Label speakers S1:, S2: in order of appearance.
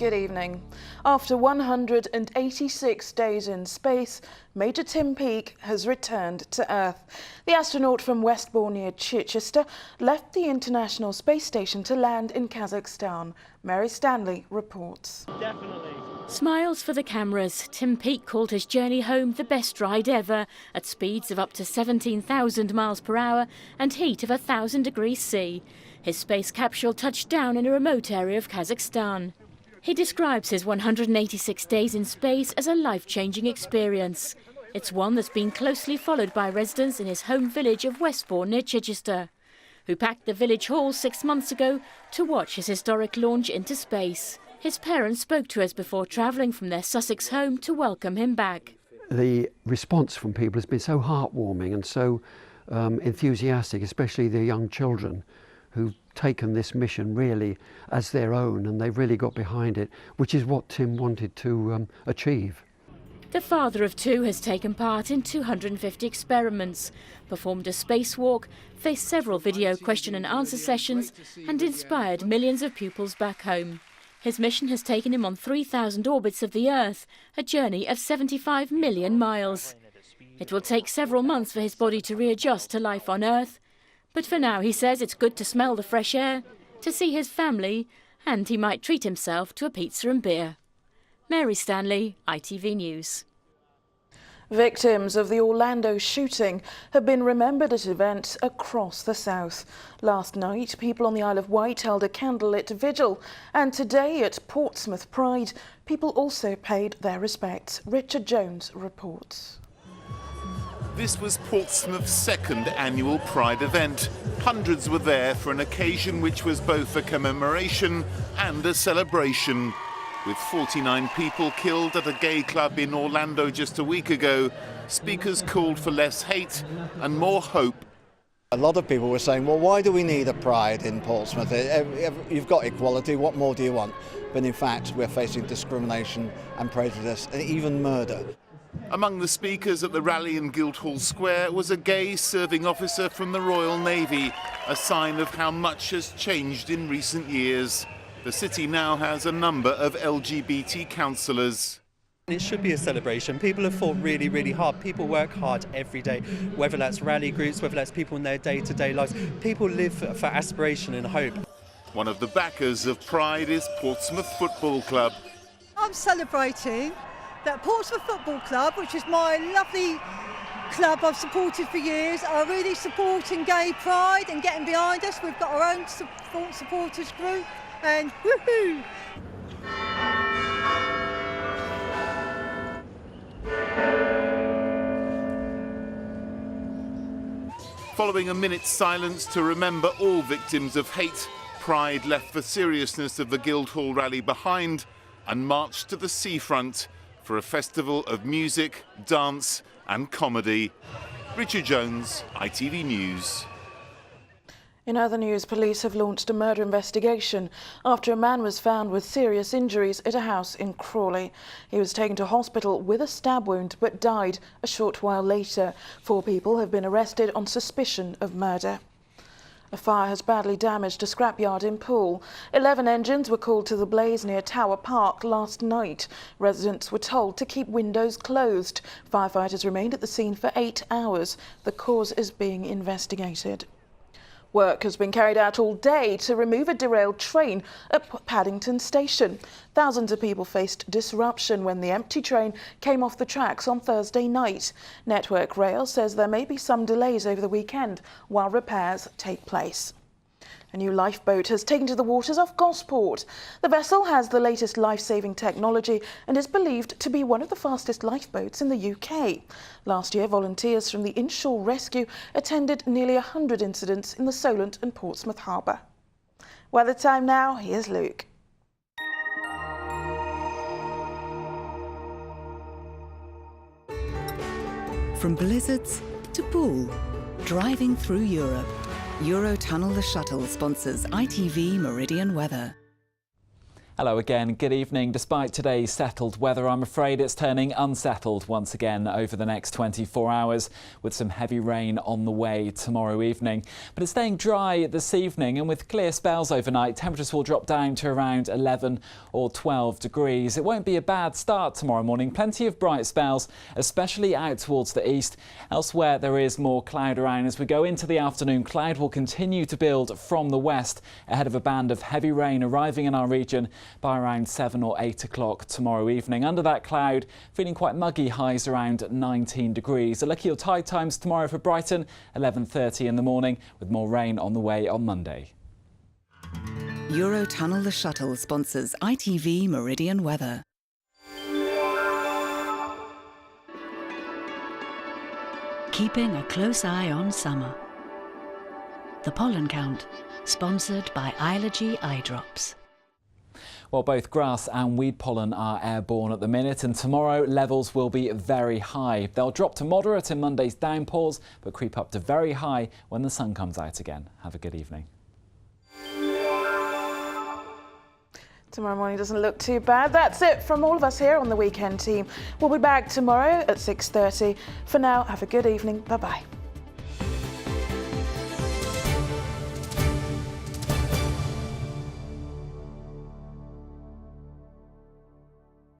S1: Good evening. After 186 days in space, Major Tim Peake has returned to Earth. The astronaut from Westbourne near Chichester left the International Space Station to land in Kazakhstan. Mary Stanley reports.
S2: Definitely.
S3: Smiles for the cameras. Tim Peake called his journey home the best ride ever, at speeds of up to 17,000 miles per hour and heat of 1,000 degrees C. His space capsule touched down in a remote area of Kazakhstan. He describes his 186 days in space as a life-changing experience. It's one that's been closely followed by residents in his home village of Westbourne near Chichester, who packed the village hall 6 months ago to watch his historic launch into space. His parents spoke to us before travelling from their Sussex home to welcome him back.
S4: The response from people has been so heartwarming and so enthusiastic, especially the young children who've taken this mission really as their own, and they've really got behind it, which is what Tim wanted to achieve.
S3: The father of two has taken part in 250 experiments, performed a spacewalk, faced several video question and answer sessions, and inspired millions of pupils back home. His mission has taken him on 3,000 orbits of the Earth, a journey of 75 million miles. It will take several months for his body to readjust to life on Earth, but for now he says it's good to smell the fresh air, to see his family, and he might treat himself to a pizza and beer. Mary Stanley, ITV News.
S1: Victims of the Orlando shooting have been remembered at events across the south. Last night, people on the Isle of Wight held a candlelit vigil, and today at Portsmouth Pride, people also paid their respects. Richard Jones reports.
S5: This was Portsmouth's second annual Pride event. Hundreds were there for an occasion which was both a commemoration and a celebration. With 49 people killed at a gay club in Orlando just a week ago, speakers called for less hate and more hope.
S6: A lot of people were saying, well, why do we need a Pride in Portsmouth? You've got equality, what more do you want? But in fact, we're facing discrimination and prejudice and even murder.
S5: Among the speakers at the rally in Guildhall Square was a gay serving officer from the Royal Navy, a sign of how much has changed in recent years. The city now has a number of LGBT councillors.
S2: It should be a celebration. People have fought really, really hard. People work hard every day, whether that's rally groups, whether that's people in their day-to-day lives. People live for aspiration and hope.
S5: One of the backers of Pride is Portsmouth Football Club.
S7: I'm celebrating that Portsmouth Football Club, which is my lovely club I've supported for years, are really supporting gay pride and getting behind us. We've got our own supporters group, and woohoo!
S5: Following a minute's silence to remember all victims of hate, Pride left the seriousness of the Guildhall rally behind and marched to the seafront for a festival of music, dance and comedy. Richard Jones, ITV News.
S1: In other news, police have launched a murder investigation after a man was found with serious injuries at a house in Crawley. He was taken to hospital with a stab wound but died a short while later. 4 people have been arrested on suspicion of murder. A fire has badly damaged a scrapyard in Poole. 11 engines were called to the blaze near Tower Park last night. Residents were told to keep windows closed. Firefighters remained at the scene for 8 hours. The cause is being investigated. Work has been carried out all day to remove a derailed train at Paddington Station. Thousands of people faced disruption when the empty train came off the tracks on Thursday night. Network Rail says there may be some delays over the weekend while repairs take place. A new lifeboat has taken to the waters off Gosport. The vessel has the latest life-saving technology and is believed to be one of the fastest lifeboats in the UK. Last year, volunteers from the Inshore Rescue attended nearly 100 incidents in the Solent and Portsmouth Harbour. Weather time now, here's Luke.
S8: From blizzards to pool, driving through Europe. Eurotunnel the Shuttle sponsors ITV Meridian weather.
S9: Hello again, good evening. Despite today's settled weather, I'm afraid it's turning unsettled once again over the next 24 hours with some heavy rain on the way tomorrow evening. But it's staying dry this evening, and with clear spells overnight, temperatures will drop down to around 11 or 12 degrees. It won't be a bad start tomorrow morning. Plenty of bright spells, especially out towards the east. Elsewhere, there is more cloud around. As we go into the afternoon, cloud will continue to build from the west ahead of a band of heavy rain arriving in our region by around 7 or 8 o'clock tomorrow evening. Under that cloud, feeling quite muggy, highs around 19 degrees. A look at your tide times tomorrow for Brighton, 11:30 in the morning, with more rain on the way on Monday.
S8: Eurotunnel the Shuttle sponsors ITV Meridian weather. Keeping a close eye on summer. The Pollen Count, sponsored by Ilogy Eye Drops.
S9: Well, both grass and weed pollen are airborne at the minute, and tomorrow levels will be very high. They'll drop to moderate in Monday's downpours, but creep up to very high when the sun comes out again. Have a good evening.
S1: Tomorrow morning doesn't look too bad. That's it from all of us here on the Weekend Team. We'll be back tomorrow at 6:30. For now, have a good evening. Bye-bye.